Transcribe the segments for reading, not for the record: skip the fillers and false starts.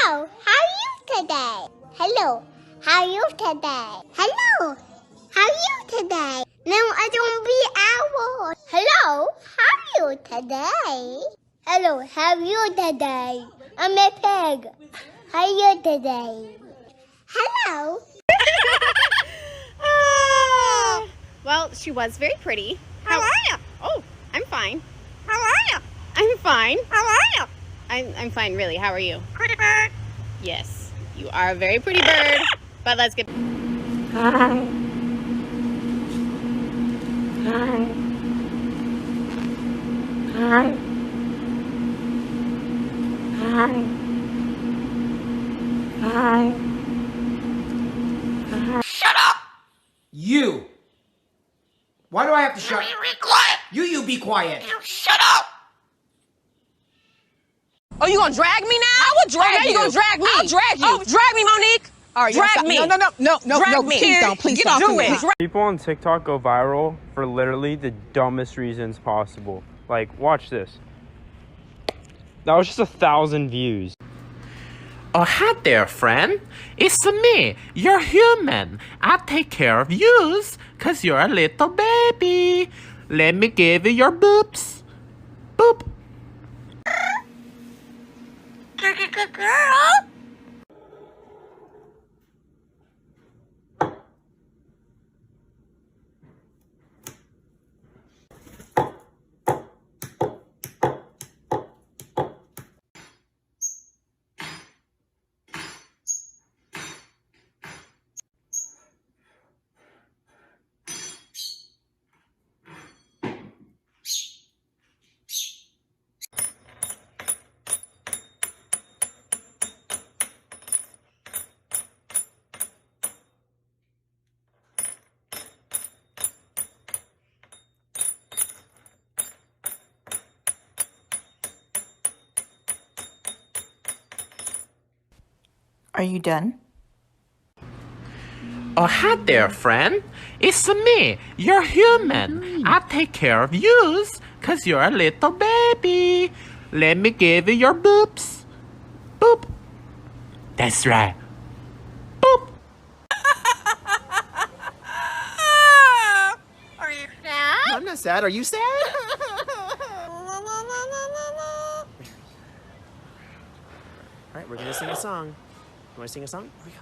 Hello, how are you today? Hello, how are you today? Hello, how are you today? No, I don't be owl. Hello, how are you today? Hello, how are you today? I'm a pig. How are you today? Hello. Well, she was very pretty. How are you? Oh, I'm fine. How are you? I'm fine. How are you? I'm fine, really. How are you? Pretty bird. Yes, you are a very pretty bird. But let's get... Hi. Hi. Hi. Hi. Hi. Shut up! You! Why do I have to shut up? You be quiet! You be quiet! You shut up! Oh, you gonna drag me now? I would drag you. You gonna drag me? I'll drag you. Oh, drag me, Monique. All right, drag me. No, drag me. Please don't, please don't. Do it. People on TikTok go viral for literally the dumbest reasons possible. Like, watch this. That was just 1,000 views. Oh, hi there, friend. It's me, your human. I take care of yous, cause you're a little baby. Let me give you your boobs. Boop. Good girl. Are you done? Oh, hi there, friend. It's me, your human. I take care of yous, cause you're a little baby. Let me give you your boobs. Boop. That's right. Boop. Are you sad? I'm not sad. Are you sad? Alright, we're gonna sing a song. You wanna sing a song? Here we go.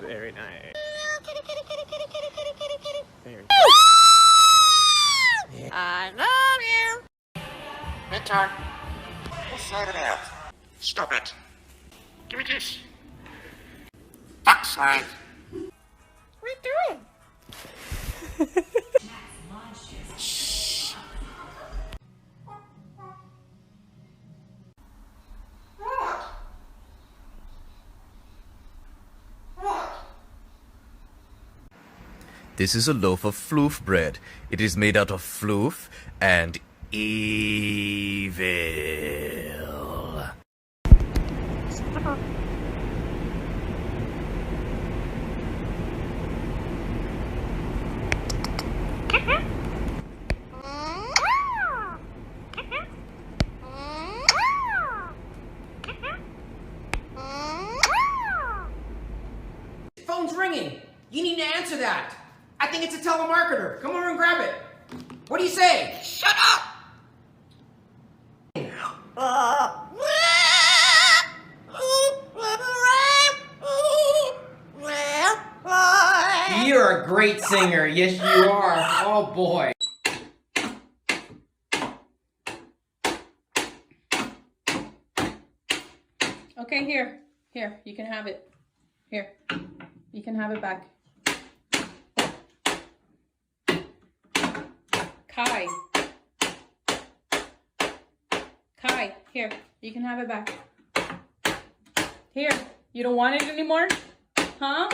Very nice. Very I love you. Midtime. What's that about? Stop it. Give me this. Fuck's sake. What are you doing? Shh. This is a loaf of floof bread. It is made out of floof and evil. Phone's ringing. You need to answer that. I think it's a telemarketer. Come over and grab it. What do you say? Shut up! You're a great singer. Yes, you are. Oh, boy. Okay, here, you can have it. Here, you can have it back. Kai, here, you can have it back. Here, you don't want it anymore? Huh?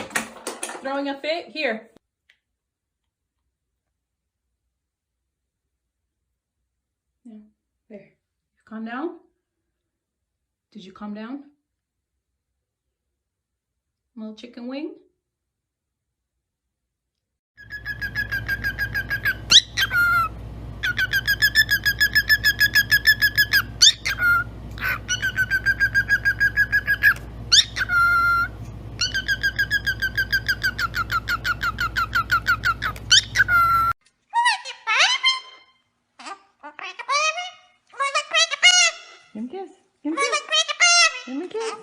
Throwing a fit? Here. Yeah. There. Calm down? Did you calm down? Little chicken wing? Give me a kiss. Give me a kiss. Give me a kiss.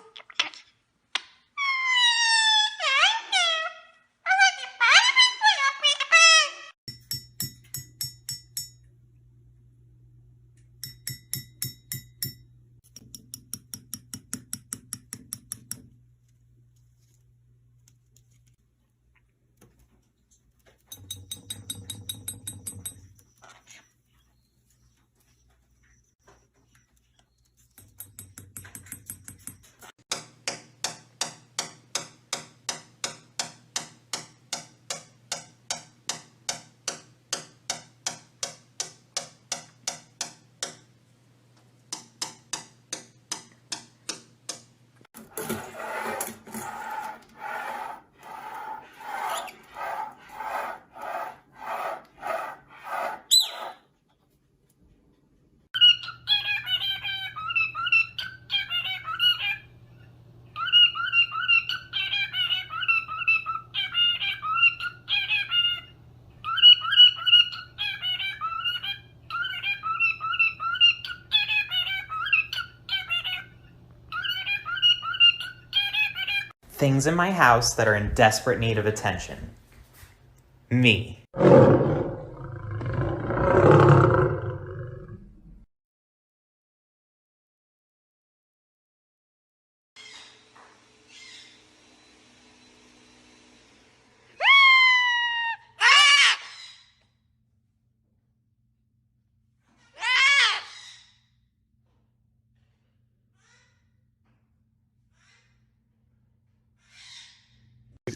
Things in my house that are in desperate need of attention. Me.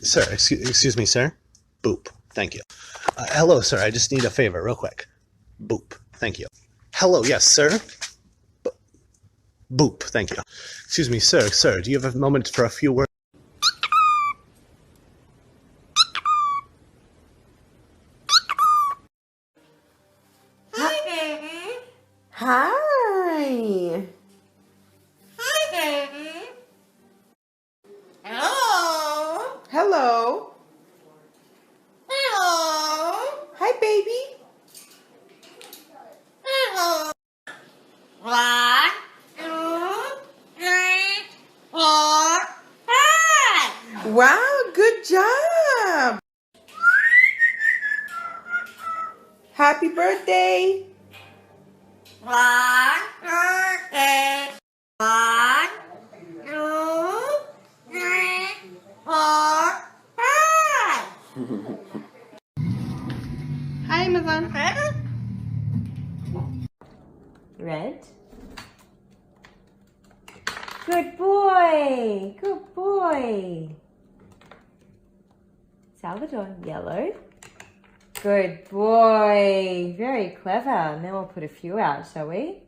Sir, excuse me, sir. Boop. Thank you. Hello, sir. I just need a favor, real quick. Boop. Thank you. Hello, yes, sir. Boop. Thank you. Excuse me, sir. Sir, do you have a moment for a few words? Hi. Hello. Hello. Hello. Hi, baby. Hello. 1, 2, 3, 4, 5. Wow, good job. Happy birthday. 1, 2, 3. 1, 2, 3, 4, 5. Hi, Amazon. Red. Good boy. Good boy. Salvador. Yellow. Good boy. Very clever. And then we'll put a few out, shall we?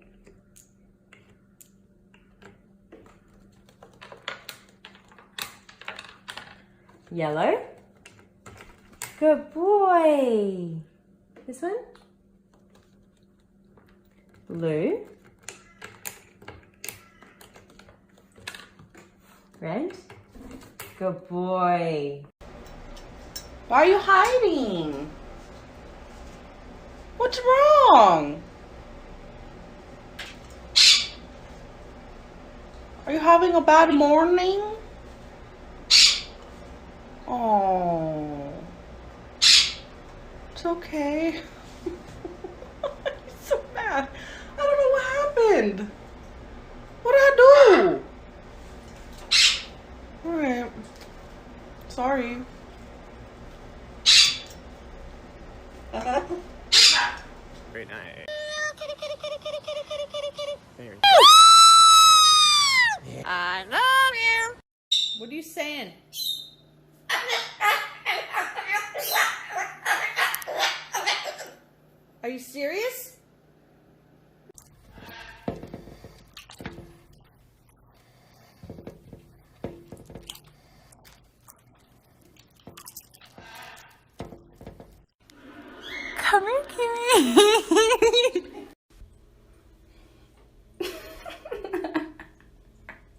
Yellow. Good boy. This one. Blue. Red. Good boy. Why are you hiding? What's wrong? Are you having a bad morning? Oh, it's okay. He's so mad. I don't know what happened. What did I do? All right. Sorry. Great night. I love you. What are you saying? Are you serious?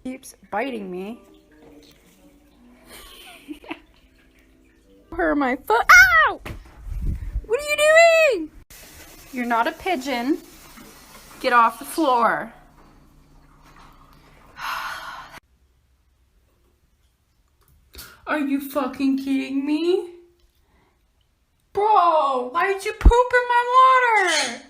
Keeps biting me. Hurt my foot. Ow! What are you doing? You're not a pigeon. Get off the floor. Are you fucking kidding me? Bro, why'd you poop in my water?